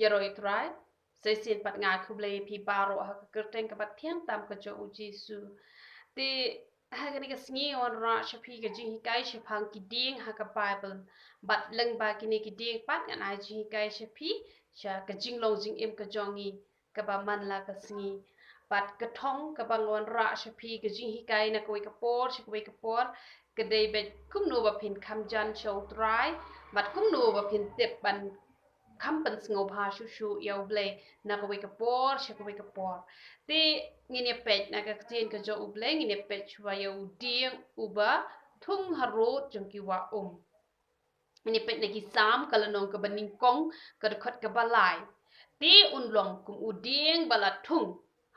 Yaroi try. Sesin pat nga kuble pi baro ha kerteng ka pathiang tam ka jo ujisu. Ti ha ka ni ka sngi on ra shapi ka jing kai shapang ki ding ha ka Bible. Bat leng ba ki ni ki ding pat ngan ai jing kai shapi sha ka jing long jing im ka jongi ka ba man la ka sngi. Bat ka thong ka bangon ra shapi ka jing kai na koi ka por shi koi ka por ka dei bet kum no ba pin kam jan show try. Bat kum no ba pin tip ban kampen ngau ha shu shu yau ble na ka wika por sha ka wika por ti ngine pet na ka tien ka jo uble ngine pet chwa yau dieng uba thung harot jong ki wa ngine pet na ki sam kala nong ka baning kong ka khot ka balai ti un long kum u dieng bala thung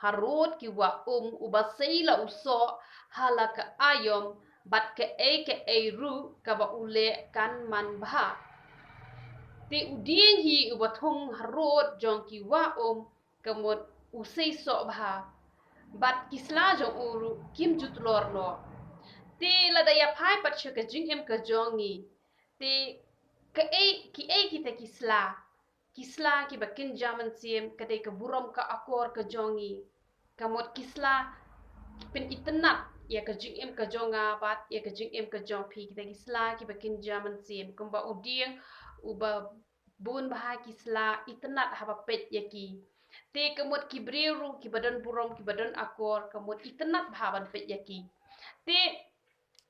harot ki wa uba seila uso hala ka ayom bat ka e ru ka ba ule kan man bha Ti udieng hi ubathong harot jong ki wa kamot usay so bha bat kisla jong uru kim jutlor no ti ladaya phai pat ka jing em ka jongi ti ka kita kisla ki bakin jaman siem kadai ka buram ka akor ka jongi kamot kisla pin itnat ya ka jing em ka jonga bat ya ka jing em ka jong phi kita kisla ki bakin jaman siem kumba udieng uba bun baha kisla itnat haba pet yaki te kamut kibriru ki badan burom ki badan akor kamut itnat bahaban pet yaki te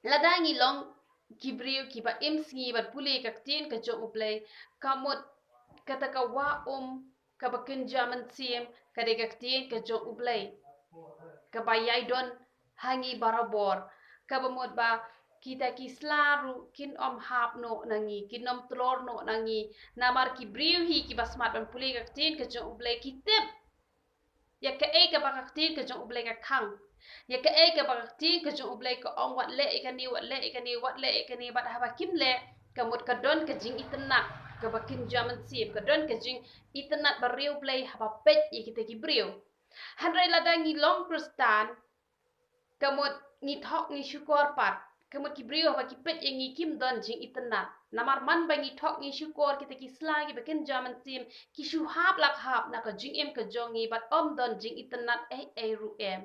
ladangi long kibriu ki ba imsngi ba pule ka tin ka jo uplay kamut kata ka wa ka bakin jaman siem ka de ka tin ka jo uplay ka bayai don hangi barabor ka bamot ba kita kislaru kin hap no nangi kin tlor no nangi namar ki briu hi ki basmat ban puli ka tin ka jong uble kitep ya ka ka baka tin ka jong uble ka khang ya ka baka tin ka jong uble ka wat le ka ni wat le ka ni wat le ka ni bat haba kim le ka mut ka don ka jing itnat ka bakin jaman sip ka don ka jing itnat bariu play haba pet ya kita ki briu hanrai ladangi long kristan kamut ni thok ni syukur pat kamut ki brio ba ki pet yang kim don jing itnat namar man ba ni thok ni syukur kita ki slagi bakin jaman tim ki shu hap lak hap na ka jing em ka jongi bat don jing itnat ru em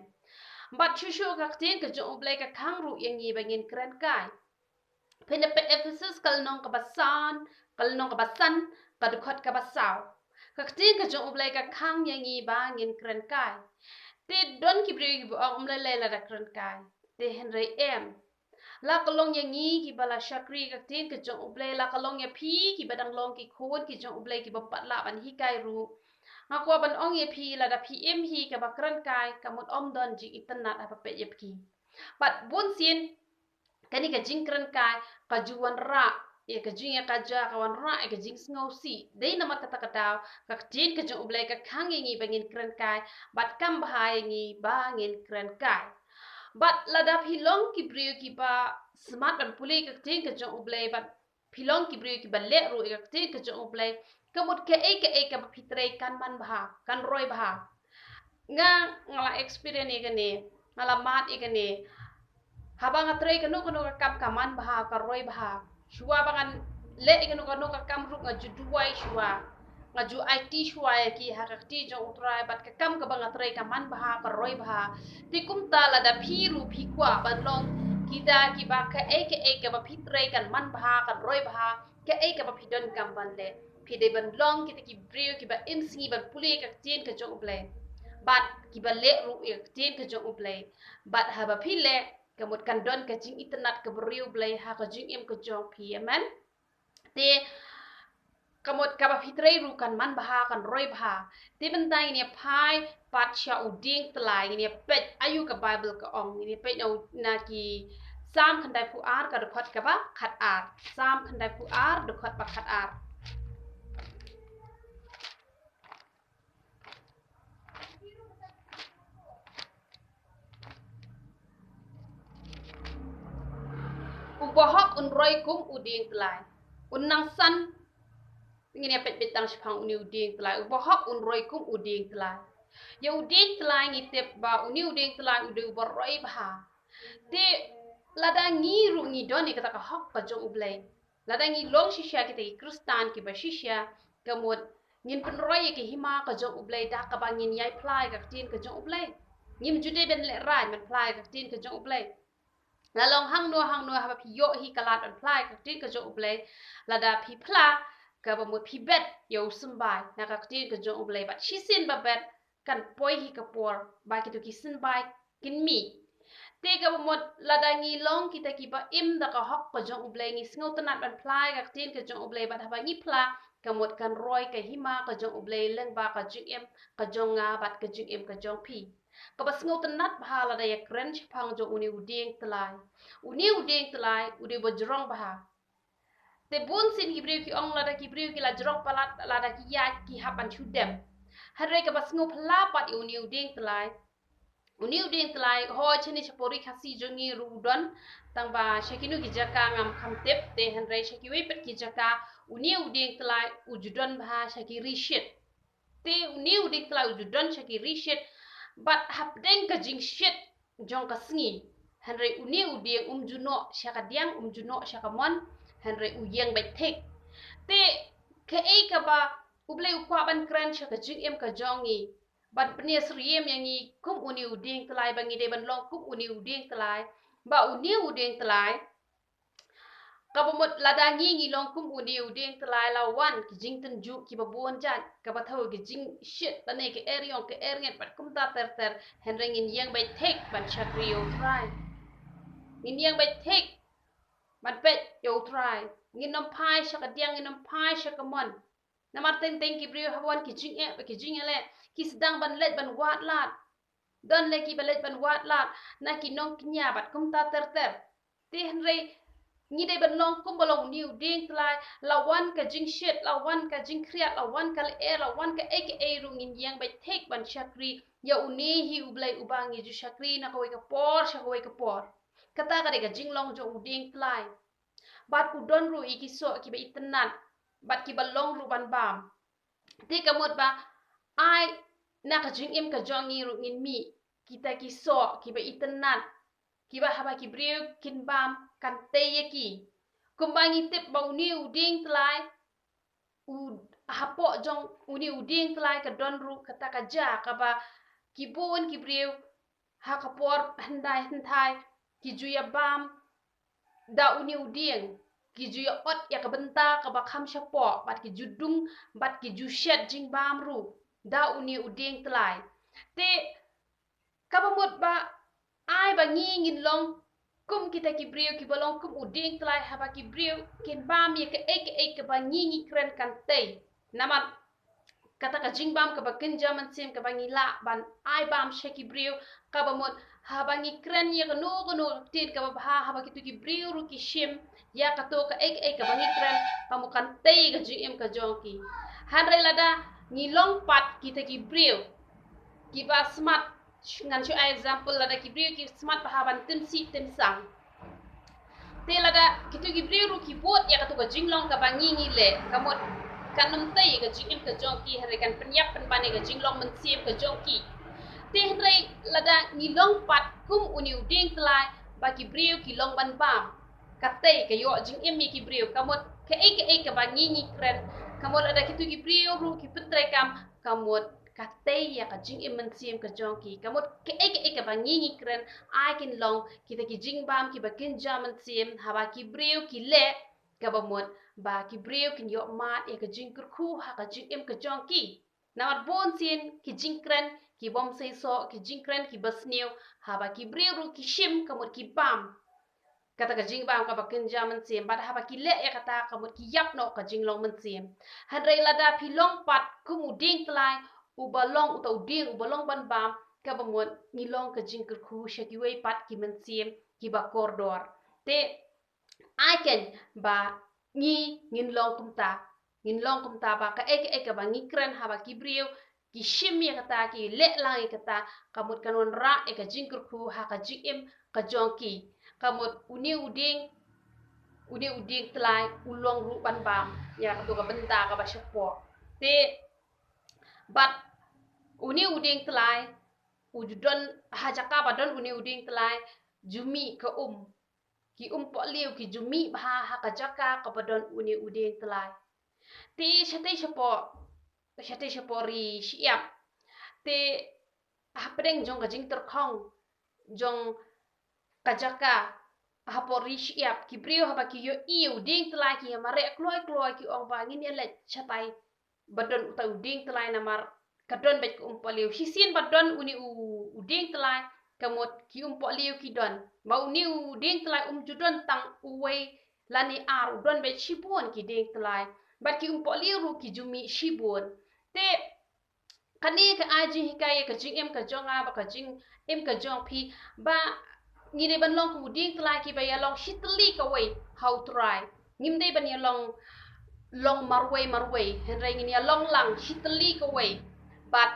bat shu ka tin ka jong blai ka khang ru yang ni bangin kran kai pena pe Ephesus kal nong ka basan ka dukhot ka basaw ka tin ka jong blai ka khang yang ni bangin kran kai te don ki brio ki le la da kran kai te henry em la kalong yang ngi ki bala shakri ka tin ka jong uble la kalong ya phi ki badang long ki khon ki jong uble ki bapat la ban hi kai ru nga ko ban ong ya phi la da phi em hi ka bakran kai ka mut don ji itanat apa pe yep ki bat bun sin kani ka jingkran kai ka juan ra ya ka jing ya ka ja ka wan ra ka jing ngau si dei na mat kata kata ka tin ka jong uble ka khang ngi bangin kran kai bat kam bahai ngi bangin kran kai But ladap hilong ki brio ki ba smart ban puli ka tin ka jong ublay but hilong ki brio ki ba le ru ka tin ka jong ublay kamut ka ka ba fitre kan man bha kan roy bha nga ngala experience igani ngala mat igani habang atre ka no ka kam kaman bha ka roy bha shuwa bangan le igano ka no ka kam ru nga juduai shuwa nga ju IT shwa ki hakakti jong utrai bat ka kam ka bang atre ka man bha ka roy bha ti kum ta la da phiru phikwa ban long kita ki ba ka ka ba phitre kan man bha kan roy bha ka ba phidon kam ban le phide ban long kita ki brio ki ba imsi ban puli ka tin ka jong uplay bat ki ba le ru ya tin ka jong uplay bat ha ba phile ka mut kan don ka jing internet ka brio blay ha ka jing im ka jong phi amen te kamot kaba fitrei rukan man baha kan roy baha ti bentang ini pai pat sha uding tlai ini pet ayu ka bible ka ong ini pet na ki sam khandai pu ar ka dokhat ka ba khat ar sam khandai pu ar dokhat ba khat ar ubahak unroy kum uding tlai unang san ngini pet betang shpang uni uding tlai ubahak unroy kum uding tlai ya uding tlai ngitep ba uni uding tlai udu baroi bha te ladangi ru ngi doni kata ka hok ka jong ublay ladangi long shisha kita ki kristan ki ba shisha kamot ngin penroy ke hima ka jong ublay da ka bangin yai plai ka tin ka jong ublay ngim jude ben le rai man plai ka tin ka jong ublay la long hang no ha pi yo hi kalat an plai ka tin ka jong ublay la da pi pla ka ba mo pi bet yo sumbai na ka tin ka jong ublay ba chi sin ba bet kan poi hi ka por ba ki to ki sin bai kin mi te ka mo lada ngi long kita ki ba im da ka hok ka jong ublay ngi sngo tanat ban plai ka tin ka jong ublay ba ha ba ngi pla ka mot kan roy ka hima ka jong ublay leng ba ka jing em ka jong nga bat ka jing em ka jong pi ka ba sngo tanat ba la da ya kren phang jo uni uding tlai uni uding tlai ude bo jrong ba te bun sin ki briu ki ong la da ki briu ki la jrong palat la da ki ya ki hapan chu dem hare ka ba sngo pla pat uni uding tlai Uniu ding tlai ho chini chapori khasi jongi rudon tangba shekinu ki jaka ngam khamtep te hanrai shekiwi pet ki jaka uniu ding tlai ujudon bha sheki rishit te uniu ding tlai ujudon sheki rishit but hapdeng ka jing shit jong ka sngi hanrai uniu ding umjuno shaka diang umjuno shaka mon hanrai uyeng bai thek te ke ei ka ba ublei ukwa ban kran shaka jing em ka jongi ban pnia sriem yang ni kum uni uding tlai bangi de ban long kum uni uding tlai ba uni uding tlai ka bomot ladangi ngi long kum uni uding tlai la wan ki jing tan ju ki ba bon jan ka ba thaw ki jing shit tane ke erion ke eriet bat kum ta ter henreng in yang bai tek ban chakrio try in yang bai tek ban pet yo try ngin nom pai shaka diang ngin nom pai shaka mon namar teng ki brio hawan ki jing ele ki sedang ban let ban wat lat don le ki balet ban wat lat na ki nong knya bat kum ta ter te henre ngi de ban long kum bolong niu ding tlai lawan ka jing shit lawan ka jing kriat lawan ka le lawan ka aka rungin yang bai tek ban chakri ya uni hi ublai ubangi ju chakri na ko ka por shakoi ka por kata ka de ka jing long jo uding tlai bat ku don ru iki so ki ba itenat bat ki balong ru ban bam te ka mot ba ai na ka jing im ka jongi ru ngin mi kita ki so ki ba itenat ki ba haba ki briu kin bam kan te ye ki kumbangi tip ba uni uding tlai u hapo jong uni uding tlai ka don ru kata ka ja ka ba ki bon ki briu ha ka por handai ki juya bam da uni uding ki juya ot ya ka benta ka ba kham shapo bat ki judung bat ki ju shet jing bam ru da uni uding tlai te ka ba mot ba ai ba ngi ngin long kum kita ki brio ki balong kum uding tlai ha ba ki brio kin bam ye ka ka ba ngi kren kan tei namat kata ka jing bam ka ba kin jaman sim ka ba ngi la ban ai bam sheki brio ka ba mot ha ba ngi kren ye ka no tin ka ba ha ba ki tu ki brio ru ki shim ya ka to ka ka ba ngi kren pa mo kan tei ka jim ka jonki han re lada ngi long pat kita ki brio ki ba smart ngan chu example lada ki brio ki smart pa ban tin si tin sang te lada ki tu ki brio ru ki bot ya ka to ka jinglong ka bangi ngi le ka mot kan nam tai ka jingim ka jongki hare kan penyap pen bane ka jinglong men siem ka jongki te hre lada ngi long pat kum uni uding tlai ba ki brio ki long ban bam ka te ka yo jingim mi ki brio ka mot ka ka bangi ngi kren ka mot lada ki tu ki brio ru ki petre kam ka mot ka te ya ka jing im siem ka jongki ka mot ka bangi ngi kren ai kin long kita ki jing bam ki ba kin jaman siem haba ki brio ki le ka ba mot ba ki brio kin yo mat ya ka jing kurku ha ka jing im ka jongki na bon sien ki jing kren ki bom sei so ki jing kren ki basneu haba ki brio ru ki shim ka mot ki bam kata ka jing bam ka ba kin jaman siem ba haba ki le ya kata ka mot ki yap no ka jing long men siem han rei lada pi long pat kum uding tlai ubalong utau ding ubalong ban bam ka ba mot ni long ka jing kurku shaki wei pat ki men siem ki ba kordor te ai ken ba ngin long kumta ba ka ka ba ngi kren ha ba ki brio ki shim ya kata ki le lang kata kamut kanon ra ka jingkur ku ha ka jim ka jongki kamut uni uding tlai ulong ru ban bam ya ka to ka benta ka ba shpo te bat uni uding tlai ujudon ha jaka ba don uni uding tlai jumi ka ki po liu ki jumi ha ka jaka ka padon uni uding tlai ti shate shapo syate syapori siap te hapdeng jong kajing terkhong jong kajaka hapori siap kibrio haba ki yo iu ding tlai ki mare kloi ki ong bangin ya let chatai badon utau ding tlai namar kadon bet ko umpaliu hisin badon uni u ding tlai kamot ki umpaliu ki don ba uni u ding tlai judon tang uwe lani ar udon bet shibun ki ding tlai bat ki umpaliu ru ki jumi shibun te kani ka aji hikaya ka jing em ka jonga ba ka jing em ka jong pi ba ngide ban long ku ding tlai ki ba ya long shitli ka wei how try ngimde ban ya long marway henry ngin ya long lang shitli ka wei but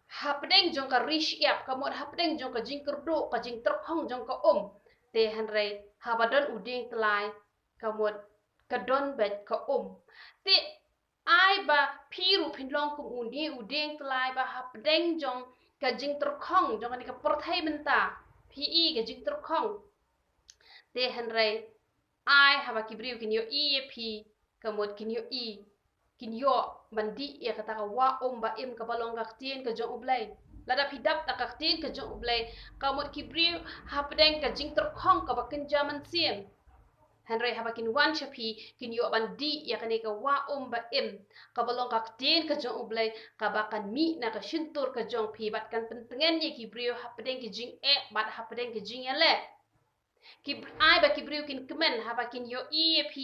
hapdeng jong ka rish yap kamot hapdeng jong ka jing kerdo ka jing terkhong jong ka te henry habadon uding tlai kamot kadon bet ka te ai ba piru pinlong ku undi uding tlai ba hapdeng jong ka jing terkhong jong ni ka perthai menta PE ka jing terkhong te henry ai haba kibriu kinyo EP kamot kinyo kinyo mandi ya kata ka wa ba im ka balong ka tien ka jong ublay lada pidap ta ka tien ka jong ublay kamot kibriu hapdeng ka jing terkhong ka bakin jaman siem henry haba kin wan shapi kinyo bandi ya kane ka wa ba im ka balong ka tien ka jong ublay ka bakan mi na ka shintur ka jong pi bat kan pentengen ye kibriu hapdeng ki jing bat hapdeng ki jing ya le ai ba kibriu kin kemen haba kin yo EP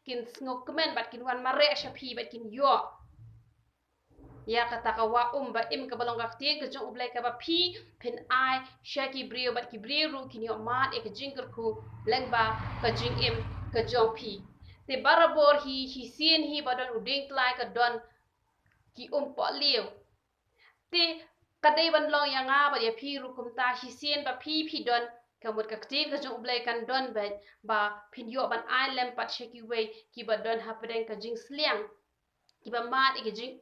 kin sngo kemen bat kin wan mare shapi bat kin yo ya kata ka wa ba im ka balong ka tien ka jong ublay ka ba pi pen ai shaki brio bat kibriu ru kin yo mat e ka jingker ku lengba ka jing im ka jong pi te barabor hi sien hi badon uding tlai ka don ki po liu te kadai ban long yang nga ba ya pi ru kum ta sien ba pi don kamut ka tien ka jong ublay kan don ba pin yo ban ai lem pat shaki wei ki ba don hapdeng ka jing sliang ki ba mat e ka jing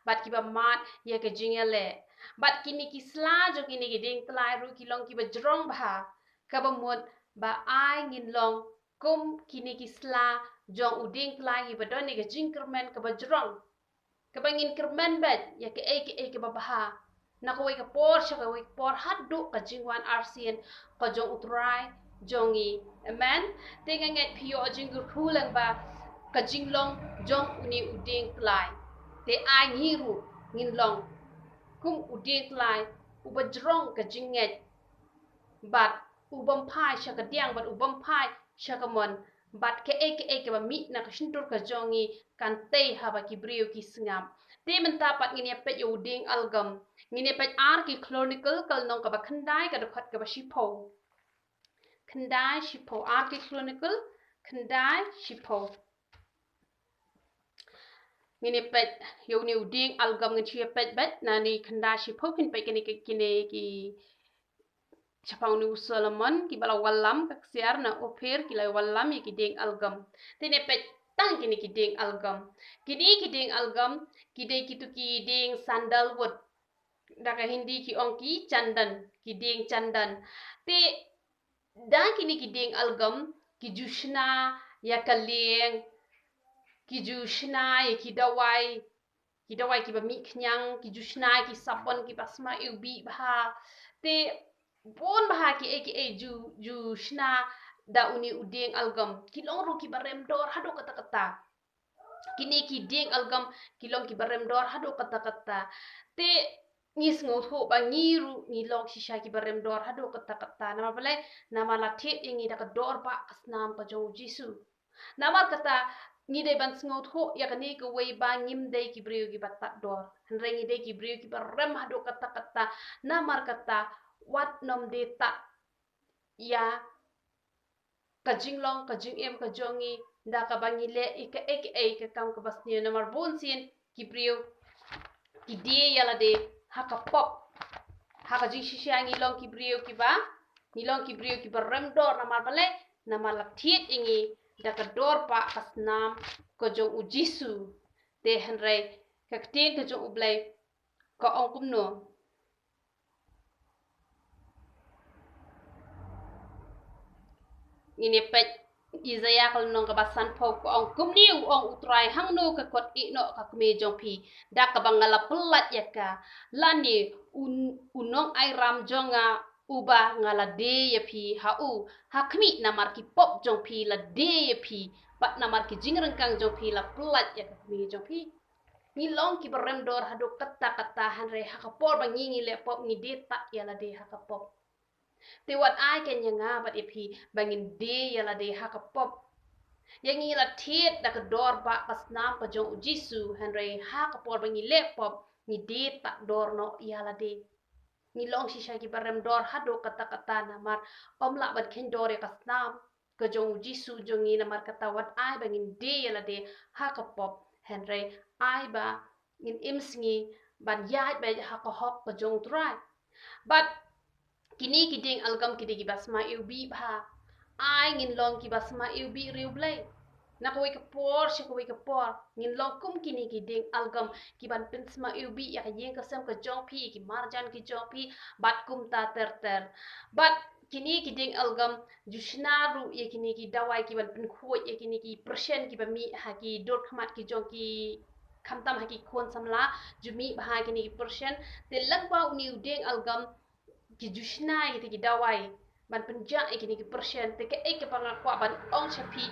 bat ki ba mat ya ka jing ya le bat kini ki sla jo kini ki ding tlai ru ki long ki ba jrong ba ka ba mut ba ai ngin long kum kini ki sla jong uding tlai ki ba don e ka jing kermen ka ba jrong ka ba ngin kermen bet ya ke ke ba ba na ko ka por sha ka por haddu ka jingwan arsien ka jong utrai jongi amen tenga nget pio jing gu khulang ba ka jinglong jong uni uding tlai te ai ngiru ngin long kum uding tlai ubajrong ka jinget bat ubam phai sha ka diang bat ubam phai sha ka mon bat ke ke ba mi na ka shintur ka jongi kan te haba ki brio ki singam te menta pat ngine pet yo uding algam ngine pet ar ki chronicle kal nong ka ba khandai ka dokhat ka ba shipo khandai shipo ar ki chronicle khandai shipo ngine pet yo ni uding algam ngi chia pet bet na ni khanda shipo pin pet kini ki chapang ni Solomon ki bala walam ka siar na oper ki la walam ki ding algam tine pet tang kini ki ding algam ki ding algam ki de ki tu ki ding sandalwood daka hindi ki ongki chandan ki ding chandan te dan kini ki ding algam ki jushna ya kaleng ki jushna ya ki dawai ki ba mi knyang ki jushna ki sapon ki basma ubi bha te bon bha ki jushna da uni uding algam ki long ru ki barem dor hado kata kata kini ki ding algam ki long ki barem dor hado kata kata te ngis ngot ho ba ngiru ni long shisha ki barem dor hado kata kata nama bale nama latit ingi da ka dor ba kasnam ka jong jisu namar kata ni de ban sngot ho ya kani ko wei ba ngim de ki brio ki batat dor henrengi de ki brio ki barem hado kata kata namar kata wat nom de ta ya ka jinglong ka jing em ka jongi da ka bangile ika ka kam ka basni namar bon sin ki brio ki die yala de haka pop haka jing shishangi long ki brio ki ba ni long ki brio ki barem dor namar bale namar latit ingi daka dor pa kasnam ko jong ujisu te henry kaktin ko jong ublay ko ongkum no ngine pet Isaiah kal nong ka basan po ko ang kumni ang utray hang no ka kot I no ka kme jong pi da ka bangala pelat ya ka lani unong ai ram jonga uba ngala de ya pi ha u ha kmi na mar ki pop jong pi la de ya pi pat na mar ki jingrang kang jong pi la pelat ya ka kme jong pi ni long ki barem dor hado kata kata han re ha ka por bang ngi le pop ni de ta ya la de ha ka pop te wat ai ken nga bat ipi bangin de ya la de ha ka pop yang ila tiet da ka dor ba pas nam pa jong jisu henry ha ka por bangi le pop ni de ta dor no ya la de ni long shi sha ki barem dor ha do kata kata na mar om la bat ken dor ka nam ka jong jisu jong ni na mar kata wat ai bangin de ya la de ha ka pop henry ai ba in imsngi ban ya ba ha ka hok ka jong trai but kini kiding algam kidigi basma ubi bha ai ngin long ki basma ubi riublay na ko ka por shi ko ka por ngin long kum kini kiding algam ki ban pinsma ubi ya yen ka sam ka jong pi ki marjan ki jong pi bat kum ta ter bat kini kiding algam jushnaru ye kini ki dawai ki ban pin khoi ye kini ki persen ki ba mi ha ki dor khamat ki jong ki khamtam ha ki khon samla jumi bha kini ki persen te lagba uni udeng algam ki jushna ite ki dawai ban penja ikini ki persen te ke ek pangakwa ban ong chapi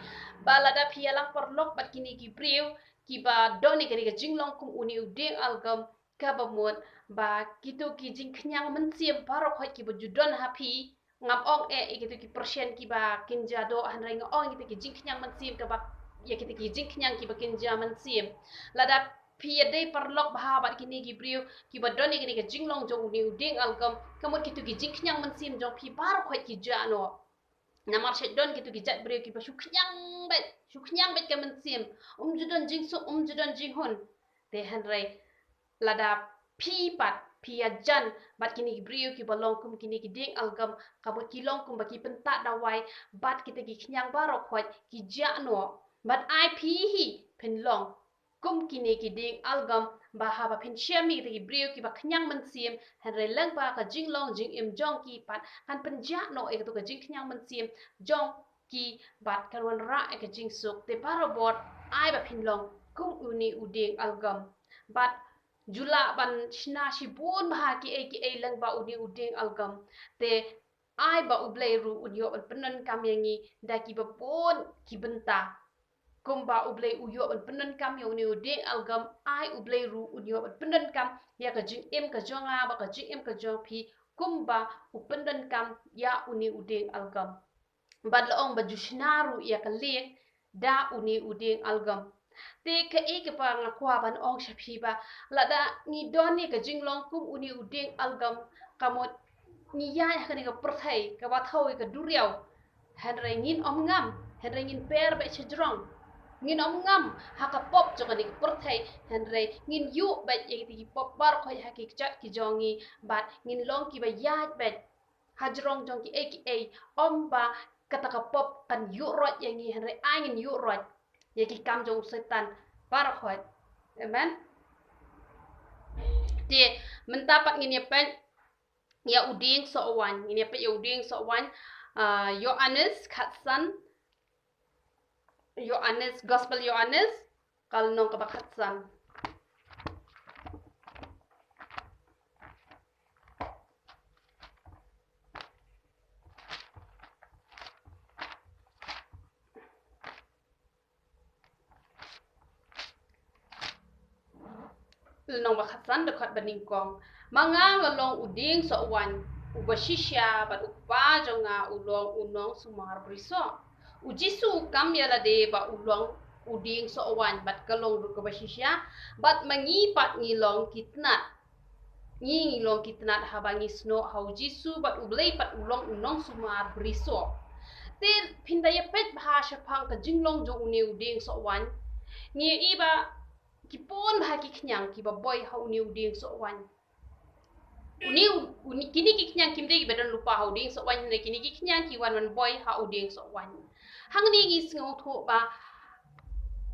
balada pialang perlok bat kini ki priu ki ba doni kini ki jinglong kum uni udeng algam ka ba mon ba kitu ki jing knyang mensiem parok hoi ki bujudon hapi ngap ong ikitu ki persen ki ba kinja do hanrai ngong ite ki jing knyang mensiem ka ba ya kita ki jing knyang ki ba kinja mensiem lada pia day parlok bahabat kini gibriu ki badoni kini ke jinglong jong uni uding algam kamut kitu ki jingknyang mensim jong pi bar khoi ki jano namar shedon kitu ki jat briu ki ba shuknyang bet ka mensim judon jingsu judon jinghun te hanrai lada pi pat pia jan bat kini gibriu ki balong kum kini ki ding algam kabut ki long kum ba ki pentat dawai bat kita ki knyang bar khoi ki jano bat ai pi hi penlong kum kini ki ding algam baha ba pin shami ri brio ki ba knyang man sim han re lang ba ka jinglong jing im jong ki pat han penja no e to ka jing knyang man sim jong ki bat kan wan ra e ka jing suk te parabot ai ba pin long kum uni uding algam bat jula ban shna shi bun ba ki e lang ba uni uding algam te ai ba ublay ru unyo ban penan kamyangi da ki ba pon ki benta kumba ublay uyo ban penen kam yo ni ude algam ai ublay ru uyo ban penen kam ya ka jing em ka jonga ba ka jing em ka jong pi kumba upenden kam ya uni ude algam bad laong ba jushnaru ya ka lek da uni ude algam te ka e ka pa nga kwa ban ong shapi ba la da ni doni ka jing long kum uni ude algam kamot ni ya ka ni ka perthai ka ba thoi ka duriaw hanre ngin om ngam hanre ngin per ba chejrong ngin om ngam haka pop joka ni perthai hanre ngin yu ba ye ti pop bar khoi haki chat ki jongi bat ngin long ki ba yat bet hajrong jong ki om ba kata ka pop kan yu rot ye ngi hanre angin yu rot ye ki kam jong setan bar khoi amen ti mentapat ngin ye pen ya uding so wan ngin ye pe ya uding so wan Yohanes khatsan Yohanes Gospel Yohanes kalau nong kabakhatsan nong bakhatsan dekat beningkong manga ngalong uding so wan ubashisha bat upa jonga ulong unong sumar briso ujisu kam yala de ba ulong uding so wan bat kalong ru kabashisha bat mangi pat ngilong kitnat ngilong kitnat habangi sno haujisu bat ublay pat ulong unong sumar briso te pindaya pet bahasa phang ka jinglong jong uni uding so wan ngi iba kipon bahagi knyang ki ba boy ha uni uding so wan uni kini ki knyang kim dei bedan lupa ha uding so wan ne kini ki knyang ki wan boy ha uding so wan hang ni gi sngau tho ba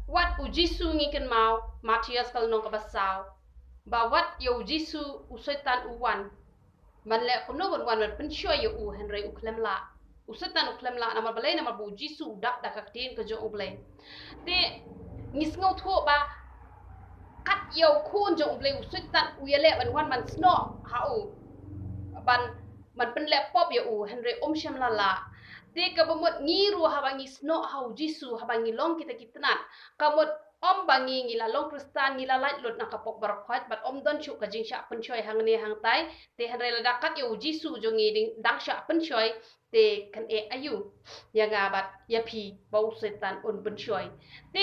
wat ujisu ngi ken mau Matias kal nong ka basaw ba wat yo ujisu usaitan uwan man le kono wan wan pen shoy yo u henry u klemla usetan uklem la nama balai nama bu jisu dak dak tin ke jo ublay te ngis ngau tho ba kat yau khun jo ublay usetan uyale ban wan man sno hau ban man pen laptop ya henry sham la te ka bomot ngiru habangi sno hau jisu habangi long kita kitnat kamot bangi ngila long kristan ngila light lot na kapok barakhat bat don chu ka jing sha pen choi hang ne hang tai te henry la dakat yo jisu jo ngi ding dang sha pen choi te kan ayu ya ngabat ya pi bau setan pen choi te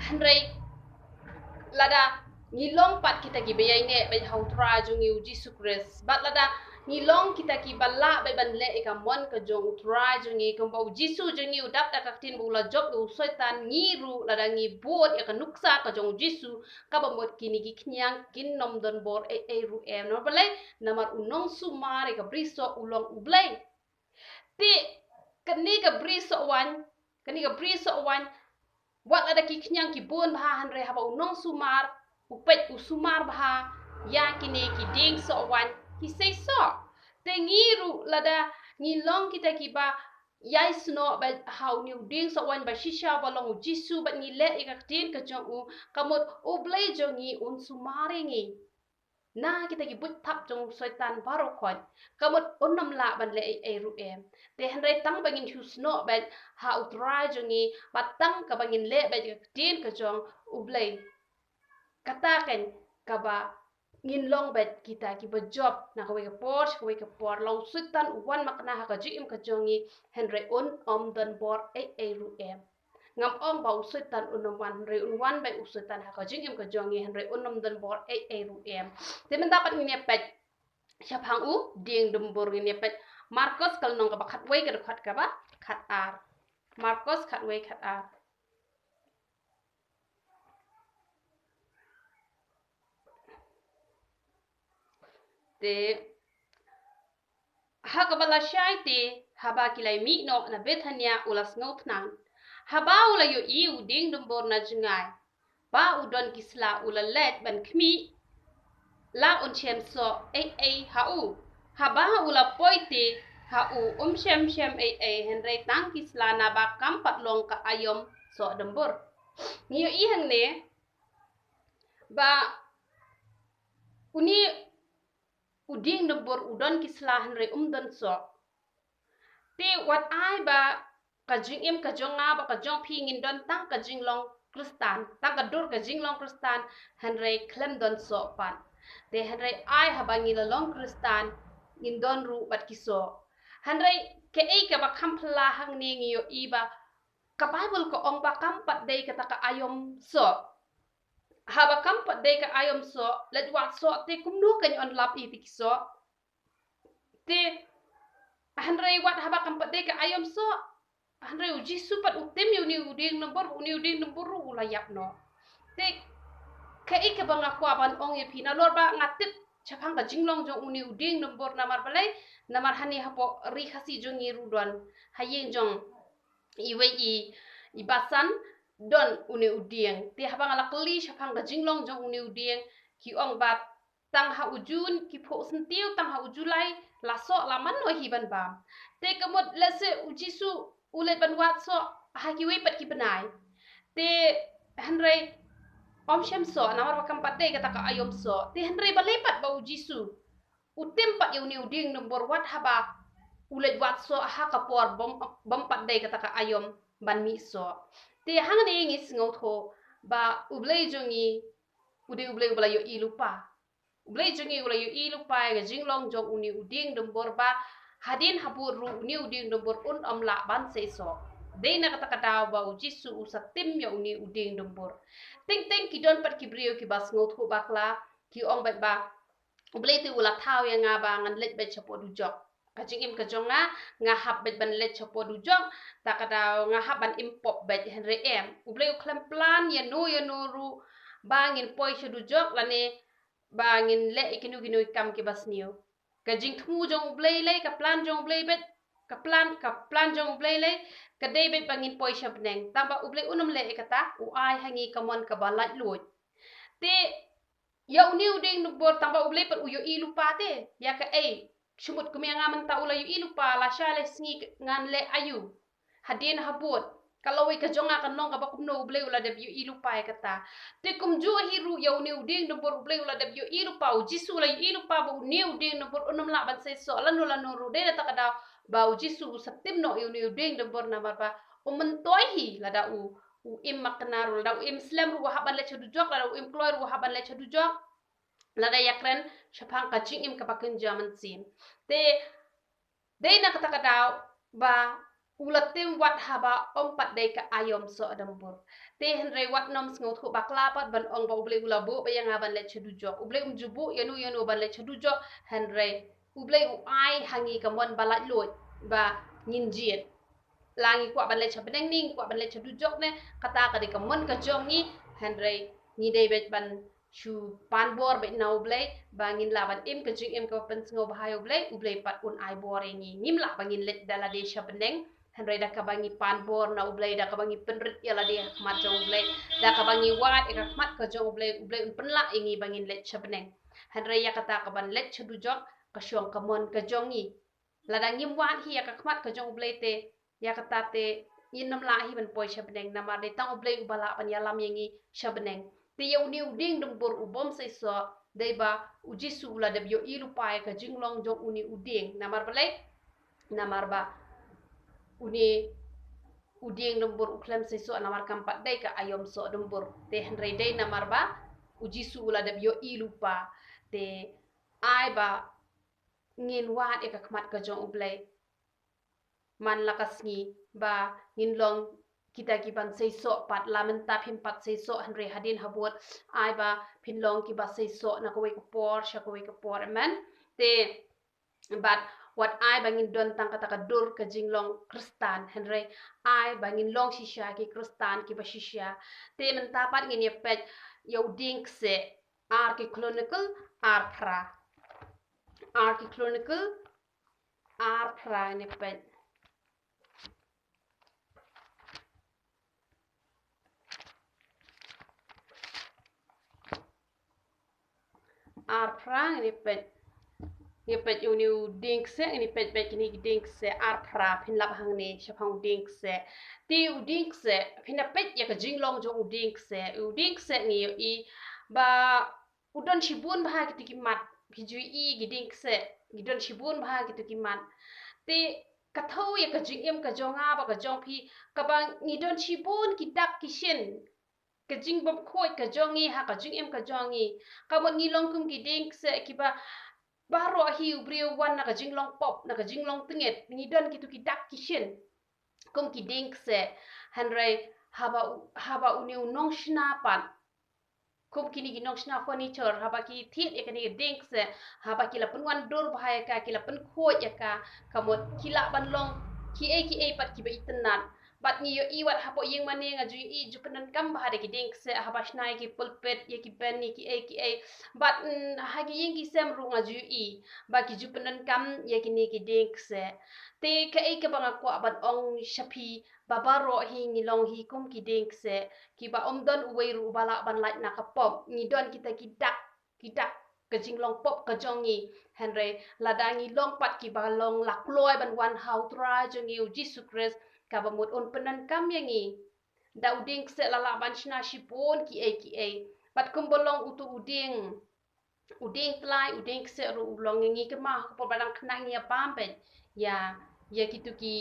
henry lada ngilong pat kita ki bayai ne bai hau tra jong yu jisu kris bat lada ngilong kita ki balla bai ban le ka mon ka jong tra jong yi ka bau jisu jong yu dap da ka tin bula job yu setan ngiru lada ngi bot ya ka nuksa ka jong jisu ka ba mot kini ki knyang kin nom don bor ru no balai namar unong sumare ka briso ulong ublai ti kani ka briso wan wat ada ki knyang ki bon bha han re haba unong sumar upet usumar bha ya kini ki ding so wan ki say so te ngiru lada ngilong kita ki ba yai sno ba how new ding so wan ba shisha ba long jisu ba ni le ikak tin ka jong u kamot ublai jongi un sumare ngi na kita ki but thap jong soitan baro khon kamot onnam la ban le ru te han rai tang bangin husno ba ha utrai jongi batang ka bangin le ba tin ka jong ublai katakan kaba ngin long bet kita ki ba job na ka por long sutan wan makna ha ka jim ka jongi henry don bor ru ngam ong ba usutan unum wan re wan ba usutan ha ka jim ka jongi henry don bor ru te men dapat ngin pet siapang dieng dembur ngin pet Marcos kal nong ka ba khat wei ka ba khat ar Marcos khat wei khat ar te hakabala shai te haba kilai mi no na Bethania ulas ngaut nang haba ula yo u ding dumbor na jungai ba udon kisla ula let ban kmi la on chem so hau haba ula poite hau shem henry tang kisla na ba kampat long ka ayom so dumbor niyo i hang ne ba uni uding dumbor udon kisla henry don so te wat ai ba ka jing ka jonga ba ka jong phi ngin don tang ka jing long kristan tang ka dur ka jing long kristan henry klem don so pan te henry ai habangi la long kristan ngin don ru bat kiso henry ke ka ba kampla hang ne ngi yo i ba ka bible ko ong ba kampat dei ka ta ka ayom so haba kampat dei ka ayom so let wat so te kumnu kan on lap i tikso te henry wat haba kampat dei ka ayom so henry uji supat utem uni uding nombor ulayap no te ka bang aku aban ong ye pina lor ba ngatip chapang ka jinglong jong uni uding nombor namar balai namar hani hapo ri khasi jong i rudon hayeng jong iwe i basan don uni uding te habang ala kli chapang ka jinglong jong uni uding ki ong bat tang ha ujun ki pho sentiu tang ha ujulai la so la man no hi ban bam te kamot lese ujisu ulet ban wat so ha ki we pat ki banai te henry shem so namar bakam patte kata ka ayom so te henry balepat ba ujisu utem pat yuni uding nombor wat haba ulet wat so ha ka por bom pat dei kata ka ayom ban mi so te hang ne ngis ngotho ba ublei jongi ublei yo ilupa ublei jongi ula yo ilupa ga jinglong jong uni uding nombor ba hadin habur ru uni uding nombor amla ban sei so dei na kata kata ba ujisu usatim ya uni uding nombor ting ki don pat ki brio ki bas ngotho bakla ki ong bat ba ublei tu ula thau ya nga ba ngan let bet chapo du jok kajing im ka jonga nga hab bet ban let chapo du jok ta kata nga hab ban impop bet henry ublei uklam plan ya no ru bangin poi du jok lane bangin le ikinu ginu kam ki bas niu kajing thu jong ublei le ka plan jong ublei bet ka plan jong ublei le ka dei bet bangin poi shabneng tamba ublei unum le kata u ai hangi kamon ka balat luit te ya uni uding nubor tamba ublei pat uyo i lupa te ya ka Shumut kumia menta ula yu ilu pa la shale sngi ngan le ayu. Hadin habut. Kalau we kajonga kan long kabak no ble ula deb yu ilu pa kata. Te kum jo hiru ya uni uding no bor ble ula deb yu ilu pa jisu ula yu ilu pa bu ni uding no bor unum la ban se so lan ula no ru de ta kada ba jisu saptim no yu ni uding no bor na ba umentoi la da u im maknaru la da u im slam ru haban le chedu jok la da u im kloir ru haban le chedu jok la da yakren shapang ka jing im ka bakin jaman sin te dei na kata kadau ba ulatim wat haba ompat dei ka ayom so adambur te henre wat nom sngot ko baklapat ban ong ba uble ula bo ba yang aban le chedu jok uble jubu yanu ban le chedu jok henre uble u ai hangi kamon balat lot ba nginjiet langi kwa ban le chabneng ning kwa ban le chedu jok ne kata ka de kamon ka jongi henre ni dei bet ban chu pan bor be na uble bangin laban im ka jing im ka pen sngo bahai uble pat un ai bor ngi ngim la bangin let dala de chabneng henre da ka bangi pan bor na uble da ka bangi penrit ya la de mat jong uble da ka bangi wat e ka mat ka jong uble un penla ngi bangin let chabneng henre ya kata ka ban let chedu jok ka shong ka mon ka jongi la da ngim wat hi ya ka mat ka jong uble te ya kata te yin nam la hi ban poi chabneng na ma de tang uble ubala ban ya lam yengi chabneng te yau ni uding dum bor ubom sai so deba ujisu ula deb yo ilu pai ka jinglong jong uni uding namar balai namar ba uni uding dum bor uklem sai so namar kampat dai ka ayom so dum bor te henre dai namar ba ujisu ula deb yo ilu pa te ai ba ngin wat e ka kmat ka jong ublai man lakas ngi ba ngin long kita kiban sei so pat lamen ta phim pat sei so henre hadin habot ai ba phin long ki ba sei so na ko we ko por sha ko we ko por man te but what ai bangin don tang kata ka dur ka jinglong kristan henre ai bangin long shisha ki kristan ki ba shisha te men ta pat ngin ye pet yo ding se arki chronicle arpra arki chronicle arpra ne pet arprang ni pet uni dingse ni pet ni dingse arpra phin lap hang ni chapang dingse ti u dingse phin na pet ya ka jinglong jo u dingse ni i ba udon shibun bha ki tiki mat phiju i gidingse gidon shibun bha ki tiki mat ti kathau ya ka jingem ka jonga ba ka jong phi ka bang ni don shibun ki dak ki shin ka jing bom khoi ka jongi ha ka jing em ka jongi ka mo ni long kum ki ding se ki ba baro hi ubrio wan na ka jing long pop na ka jing long tinget ni don ki tu ki dak ki shin kum ki ding se hanrai haba uni unong shna pan kum kini gi nong shna furniture haba ki thit e kani ding se haba ki la pun wan dur bhai ka ki la pun khoi ya ka mo ki la ban long ki e pat ki ba itanan bat ni yo iwat hapo yeng mane nga ju I ju penan kam bahare ki ding se habas nai ki pulpit ye ki pen ni ki e bat ha ki yeng ki sem ru nga ju I ba ki ju penan kam ye ki ni ki ding se te ka ka banga kwa bat ong shapi babaro hi ni long hi kum ki ding se ki ba don uwe ru bala ban lai na ka pom ni don kita ki dak ka jinglong pop ka jongi henry ladangi long pat ki ba long lakloi ban wan how tra jongi Jesus Christ kabamut on penan kam yangi dauding se lala banchna shipon ki e pat kumbolong utu uding tlai uding se ru ulong ngi ke ma ko badang knang ya pampe ya kitu ki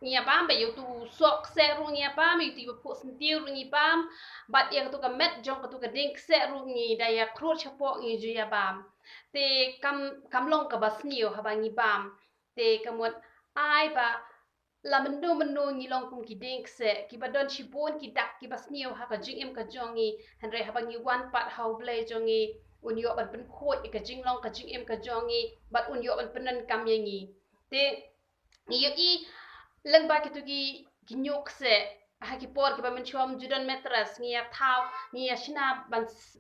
ngia pampe yo tu sok se ru ngia pam itu pu sentiu ru ngi pam bat yang tu ka met jong tu ka ding se ru ngi da ya kru chapo ngi ju ya bam te kam long ka basnio habangi bam te kamot ai ba la menu ngi long kum ki ding se ki badon shibon ki dak ki basnio ha ka jing em ka jongi hanre ha bangi wan pat how ble jongi un yo ban pen khoi ka jing long ka jing em ka jongi bat un yo ban penan kam yangi te yo I leng ba ki tu ki nyok se ha ki por ki ba men chom judan mattress ngia thau ngia shina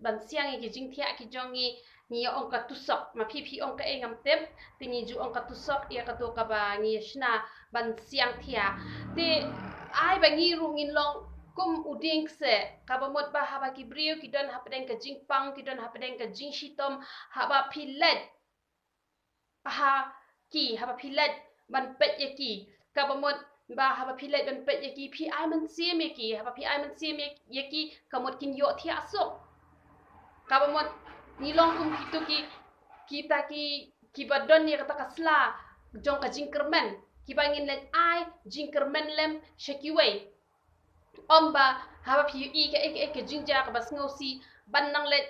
ban siang ki jing thia ki jongi ni ong ka tusok ma phi ong ka engam tem ti ni ju ong ka tusok ya ka to ka ba ni shna ban siang thia ti ai ba ngi ru ngin long kum uding se ka ba mot ba ha ba ki brio ki don ha pedeng ka jing pang ki don ha pedeng ka jing shitom ha ba phi let aha ki haba pilet ban pet yaki kabamot ba haba pilet ban pet yaki pi ai man sim yaki haba pi ai man sim yaki kamot kin yo thi asok kabamot nilong kum kitu kita ki badon ni kata kasla jong ka jingkermen ki bangin len ai jingkermen lem shakiway omba haba pi i ke jingja ka bas ngosi ban nang let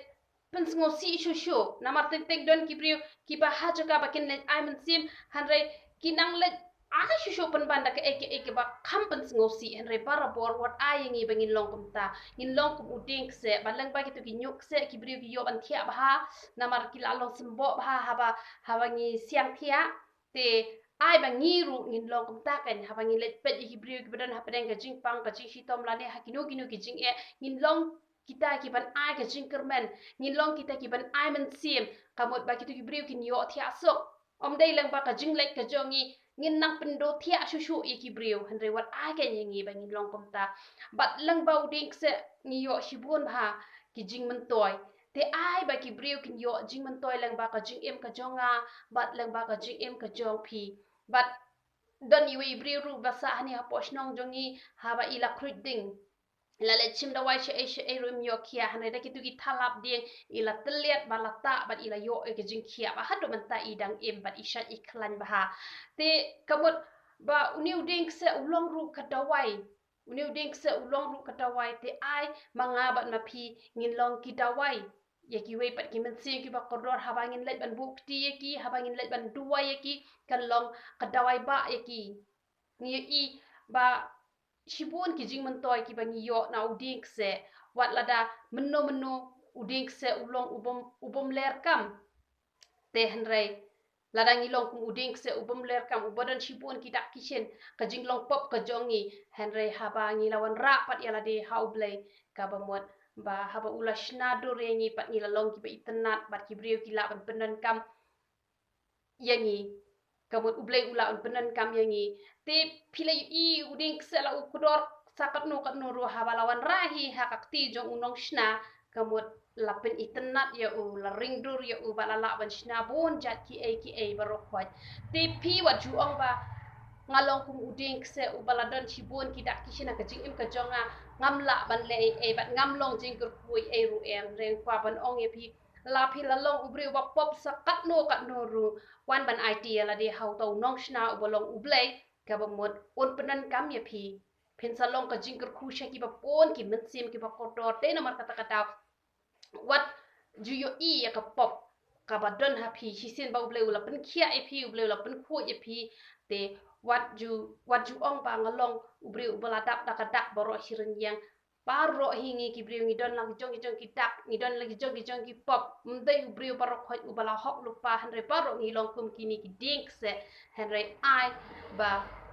pen ngosi shu na martin tek don ki brio ki ba haja ka bakin let ai men sim hanre ki nang let ai shu pen banda ke ba kam pen ngosi hanre para bor wat ai ngi bangin long kum ta in long kum uding se balang ba ki nyuk se ki brio ki yo ban thia ba ha na mar ki la long sembo ba haba ngi siang thia te ai ba ngiru ngin long kum ta kan ha ba ngi let pet hi brio ki badan ha pedeng ka jing pang ka jing hitom la ne ha kinu ki jing e ngin long kita ki ban ai ka jing kermen ngin long kita ki ban ai men sim kamot ba kitu ki brio ki yo thia sok om dei lang ba ka jing lek ka jongi ngin nang pendo thia shu e ki brio hanre wat ai ka ngi ba ngin long kum ta bat lang ba uding se ngi yo shibun ha ki jing men toy te ai ba ki brio ki yo jing men toy lang ba ka jing em ka jonga bat lang ba ka jing em ka jong pi but don iwi briru basa hani ha poshnong jongi haba ila kruding ila le chim da wai she rum yo kia hane da kitu ki thalap ding ila teliat balata bat ila yo e jing kia ba hadu man ta idang em bat ishat iklan ba ha te kamut ba uniu ding se ulong ru kadawai uniu ding se ulong ru kadawai te ai mangabat ma phi ngin long ki dawai yaki wei pat ki men se ki ba koror habangin let ban bukti yaki habangin let ban duwa yaki kan long kadawai ba yaki ngi i ba shibun ki jing man toy ki ba ngi yo na uding se wat lada menno uding se ulong ubom ler kam te henrei lada ngi long kum uding se ubom ler kam ubodan shibun ki dak kishen ka jing long pop ka jongi henrei haba ngi lawan ra pat yala de haublei ka ba mot ba haba ula shnado rengi pat ngi lalong ki ba itenat bat ki brio ki la ban penan kam yangi kamut ublei ula un penan kam yangi te pila i uding sela ukudor sakat no ru habalawan rahi hakakti jong unong shna kamut lapen itenat ya u la ringdur ya u balala ban shna bon jat ki ai barokwat te pi wat juong ba ngalong kum uding se u baladon chibon ki dak kishina ka jing im ka jonga ngamla ban le e bat ngamlong jing kur kui e ru em reng kwa ban ong e pi la phi la long ubri wa pop sa kat no ru wan ban idea la de how to nong shna u bolong ublei ka ba mod on penan kam ye phi phin sa long ka jing kur khu she ki ba pon ki men sim ki ba kotor te na mar kata kata wat ju yo i ya ka pop ka ba don ha phi hisin ba ublei ula pen khia e phi ublei ula pen khu e phi te wat ju ong ba ngalong ubri ubala dak baro hirin yang paro hingi ki brio ngi don lang jong ki dak ngi don lagi jong ki pop mdai ubri baro khoi ubala hok lupa henre paro ngi long kum kini ki ding se henre ai ba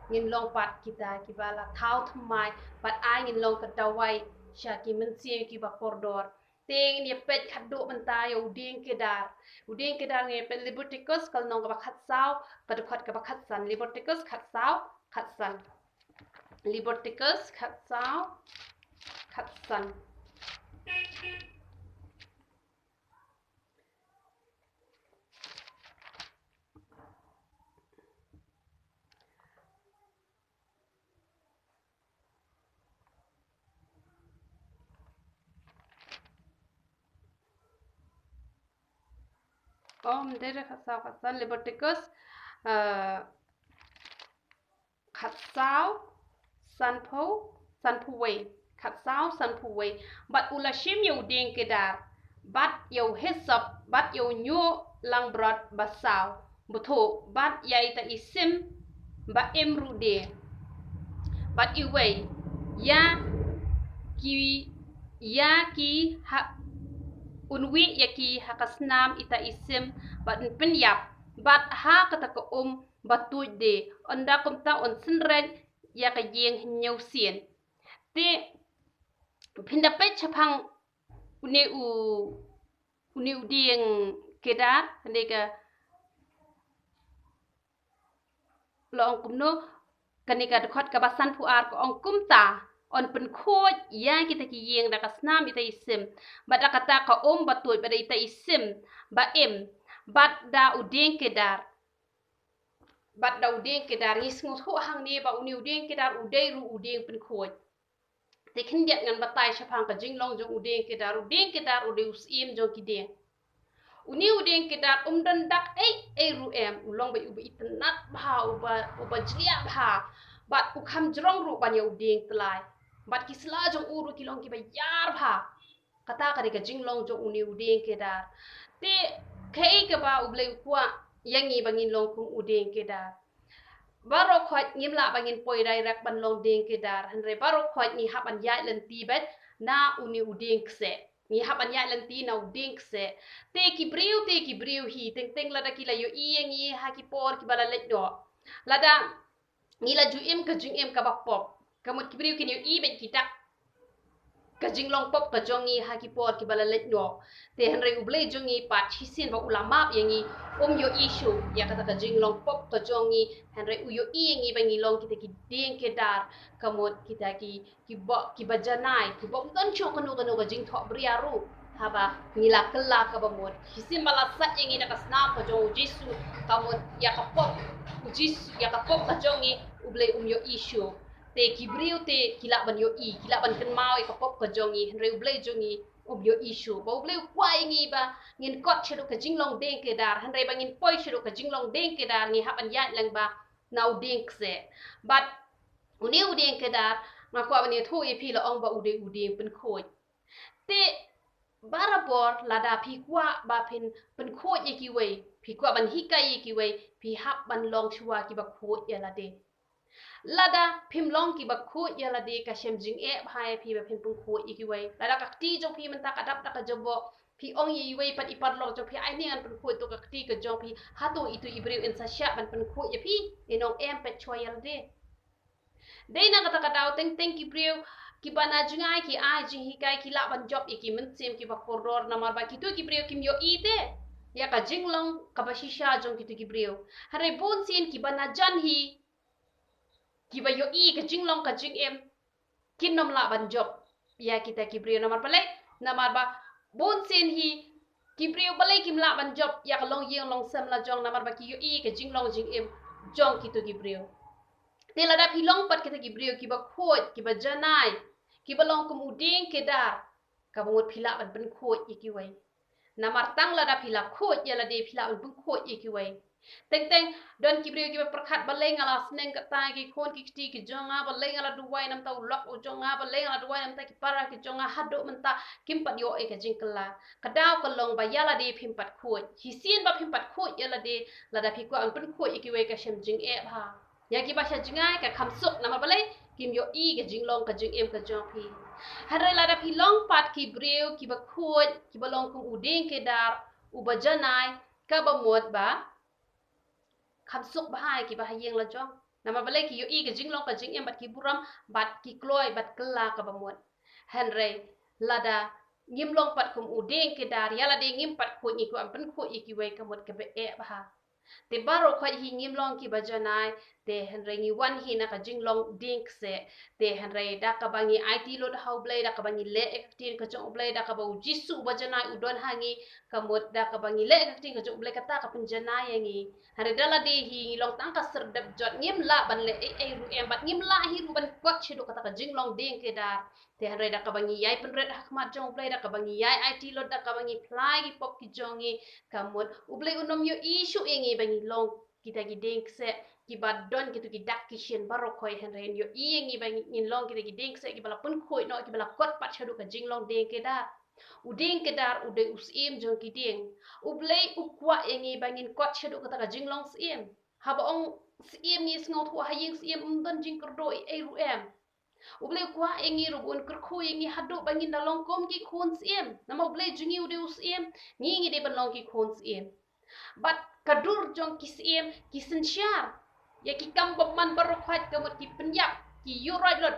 ngin long pat kita ki bala thau thmai pat ai ngin long ka dawai sha ki men sie ki ba kordor ting ni pet khadu menta yo uding kedar nge pet liberticus kal nong ka khat saw pat khat ka khat san liberticus khat saw khat san liberticus khat saw khat san mdere khat san liberticus khat saw sanpo way khat saw sanpo way bat ula shim yo ding kedar bat yo hesap bat yo nyu lang brot basaw butho bat yai ta isim ba emrude bat iway ya ki ha unwi yaki hakasnam ita isim bat penyap bat ha kata ko batude onda kumta on senren ya ka yeng nyausin te pinda pe chapang uni dieng kedar ndeka long kumno kanika dekhot ka basan puar ko ong kumta on pen khoj ya kita ki yeng da kasnam ita isim bada kata ka batut bada ita isim ba em bat da udeng kedar bat da udeng ke dar ngis ngut ho hang ne ba uni udeng ke dar udei ru udeng pen khoj te khin diat ngan batai shapang ka jinglong jong udeng ke dar ude usim jong ki deng uni udeng ke dar dan dak ei ru em ulong ba uba itnat bha uba jlia bha bat u kham jrong ru ban ya udeng tlai bat kisla jong uru kilong ki ba yar bha kata ka ka jinglong jong uni udeng ke dar te kai ka ba uble kwa yangi bangin long kung udeng ke dar baro khot ngim la bangin poi rai rak ban long deng ke dar hanre baro khot ni hap an yai len ti bet na uni udeng kse ni hap an yai len ti na udeng kse te ki briu hi teng teng la da ki la yo i ngi ha ki por ki bala let do la da ni la ju im ka jing im ka bak pop kamut ki briu ki yo i bet ki tak ka jinglong pop ka jongi ha ki por ki bala let no te henry ublei jongi pat hisin ba ulama yangi yo issue ya kata ka jinglong pop ka jongi henry uyo ingi bangi long kita ki ding ke dar kamot kita ki bajanai ki bom don cho kanu ka jing tho briaru haba ngila kella ka bamot hisin bala sat yangi na kasna ka jong jisu kamot ya ka pop jisu ya ka pop ka jongi ublei yo issue te kibriu te kila ban yo i kila ban kan mau ka pop ka jongi henry ublei jongi yo issue ba ublei kwa ingi ba ngin kot chedo ka jinglong deng ke dar henry ba ngin poi chedo ka jinglong deng ke dar ngi haban ya lang ba nau deng se but uni udeng ke dar ma kwa ban thu e phi la ong ba udeng pen khoi te barabor lada phi kwa ba pen khoi e ki wei phi kwa ban hikai e ki wei phi hap ban long chua ki ba khoi ya la de lada phim long ki ba khu ya la de ka shem jing e bhai phi ba phim pung khu i ki wei lada ka ti jong phi man ta ka dap ta ka jobo phi ong yi wei pat ipar lo jong phi ai ni an pung khu to ka ti ka jong phi ha to i tu ibreu in sa sha ban pung khu ya phi inong em pet chwa ya la de dei na ka ta ka daw teng teng ki breu ki bana jungai ki ai ji hi kai ki la ban job i ki min sem ki ba koror na mar ba ki tu ki breu kim yo i te ya ka jinglong ka ba shisha jong ki tu ki breu hare bon sin ki bana jan hi kiba yo i ka jinglong ka jing em kinom la ban job ya kita kibrio namar balai namar ba bon sen hi kibrio balai kim la ban job ya long yeng long sam la jong namar ba ki yo i ka jinglong jing em jong kitu kibrio te la da phi long pat kita kibrio kiba khoj kiba janai kiba long kum udeng ke dar ka bot phila ban ban khoj iki wai namar tang la da phila khoj ya la de phila ban khoj iki wai teng teng don kibrio kiba perkhat balai ngala sneng ka tai ki khon ki ti ki jonga balai ngala duwai nam tau lok u jonga balai ngala duwai nam ta ki para ki jonga hado menta kim pat yo e ka jingkala kadaw ka long ba yala de phim pat khoj hi sin ba phim pat khoj yala de la da phi ko an pun khoj iki wai ka shem jing e bha ya ki ba sha jingai ka kham suk nam balai kim yo i ka jinglong ka jing em ka jong phi hare la da phi long pat kibrio kiba khoj kiba long kum udeng ke dar u ba janai ka ba mod ba kham suk bahai ki bahayeng la jong nama balai ki yo i ka jinglong ka jing em bat ki buram bat ki kloi bat kala ka bamot henry lada ngim long pat kum udeng ke dar yala de ngim pat ko ni ko ampan ko i ki wei ka mot ka be e bah te baro khoi hi ngim long ki bajanai te henry ngi wan hi na ka jinglong ding se te henry da ka bangi it lot how blade da ka bangi le ektin ka jong blade da ka ba jisu bajanai udon hangi ka mot da ka bangi le ektin ka jong blade ka ta ka punjanai yangi hari dala de hi long tang ka serdap jot ngim la ban le ru em bat ngim la hi ru ban kwat chedo kata ka jinglong ding ke dar te hari da ka bangi yai penret hakmat jong blade da ka bangi yai it lot da ka bangi fly ki pop ki jongi kamot ublei unom yo issue engi bangi long kita gi ding se ki badon kitu ki dak ki shen baro khoi henren yo engi bangi in long kita gi ding se ki bala pun khoi no ki bala kot pat chedo ka jinglong ding ke dar uding ke dar ude usim jong ki ding ublei ukwa engi bangin kot chedo kata ka jinglong sim haba ong sim ni sngot ho haying sim don jing kerdo e ru em ublei kwa engi rubun kerkhu engi hado bangin dalong kom ki khon sim nama ublei jungi ude usim ngi de ban long ki khon sim but kadur jong ki sim ki sensyar ya ki kam baman barokhat kamot ki penyap ki yurai lot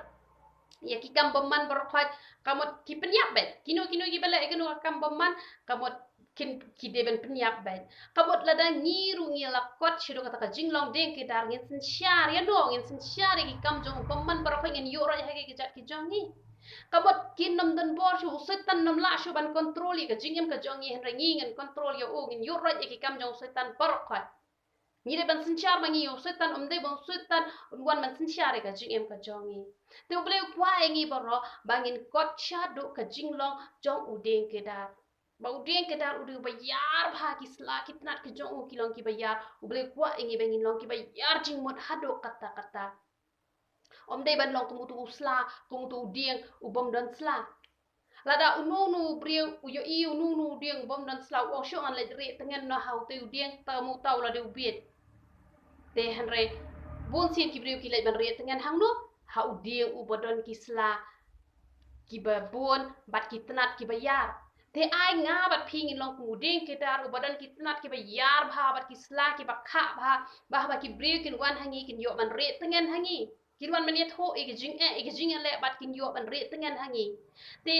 ya ki kam baman barokhat kamot ki penyap bet kino ki bala ekeno kam baman kamot kin ki deben penyap bet kamot lada ngiru ngila kot shido kata ka jinglong deng ki dar ngin sensyar ya dong ngin sensyar ki kam jong baman barokhat ngin yurai hage ki jat ki jongi kamot kinom dan bor shu setan nom la shu ban kontroli ka jingem ka jongi hen rangi ngin kontrol yo o ngin yurai ki kam jong setan barokhat Ni de ban sin char mangi yo setan de bon setan wan man sin char ka jing em ka jongi te ble kwa engi baro bangin kot cha do ka jing long jong u deng ke dar ba u deng ke dar u de ba yar bha ki sla kitnat ke jong u kilong ki ba yar u ble kwa engi bangin long ki ba yar jing mot hado kata kata de ban long kumu tu usla kumu tu deng u bom dan sla lada ununu brio uyo I ununu deng bom dan sla o sho an le re tengen na hau te deng ta mu tau la de ubiet te hanre bon sien ki brio ki le ban re tengen hang no ha u deng u bodon ki sla ki ba bon bat ki tenat ki ba yar te ai nga bat ping long ku deng ke dar u badan ki tenat ki ba yar bha bat ki sla ki ba kha ba ki brio kin wan hangi kin yo ban re tengen hangi kin wan meniet ho e ke jing le bat kin yo ban re tengen hangi te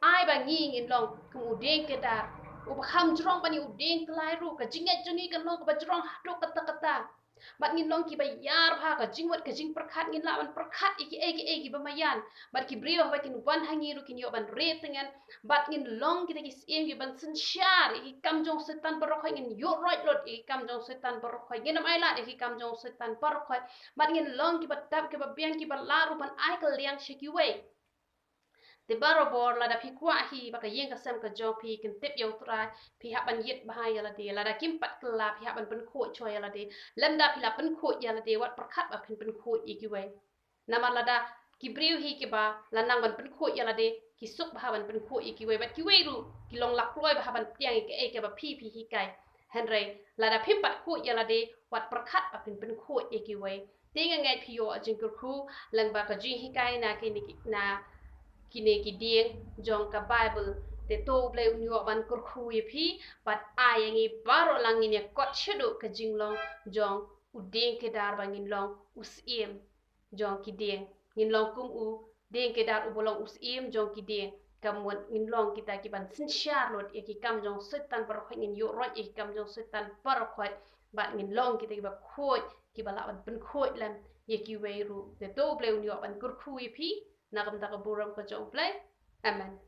ai ba ngi ngin long ku deng ke dar u ba kham jrong bani u deng klai ru ka jinget jongi kan long ba jrong hado kata kata bat ngin long ki ba yar bha ka jingwat ka jing perkhat ngin la ban perkhat iki ba mayan bat ki brio ba kin wan hangi ru kin yo ban re tengen bat ngin long ki ki siem ki ban sin shar iki kam jong setan barok ngin yo right lot iki kam jong setan barok ngin am ai la iki kam jong setan barok bat ngin long ki bat tab ki ba biang ki ba la ru ban ai ka liang shiki way te baro bor la da pi kwa hi ba ka yeng ka sem ka jo pi kin tip yo tra pi ha ban yet ba ya la de la da kim pat kla pi ha ban pen kho cho ya la de lam da pi la pen kho ya la de wat prakhat ba pen kho i ki we na ma la da ki briu hi ki ba la nang ban pen kho ya la de ki suk ba ban pen kho i ki we ba ki we ru ki long lak loi ba ban tiang i ke ba pi hi kai henry la da pim pat kho ya la de wat prakhat ba pen kho i ki we tinga ngai pi yo a jing ku lang ba ka ji hi kai na ki ni na kine ki Dieng jong ka Bible te to ble unyo ban kur khu ye phi pat ayangi baro langin ya kot shedo ka jinglong jong u Dieng ke dar bangin long usiem jong ki Dieng ngin long kum u Dieng ke dar u bolong usiem jong ki Dieng kamwan ngin long kita ki ban sin charlotte e ki kam jong setan par ngin yo roj e kam jong setan par khoi bat ngin long kita ki ba khoi ki ba la ban pen khoi lam ye ki weiru te to ble unyo ban kur khu ye phi Nakam taka buram ka jong play. Amen.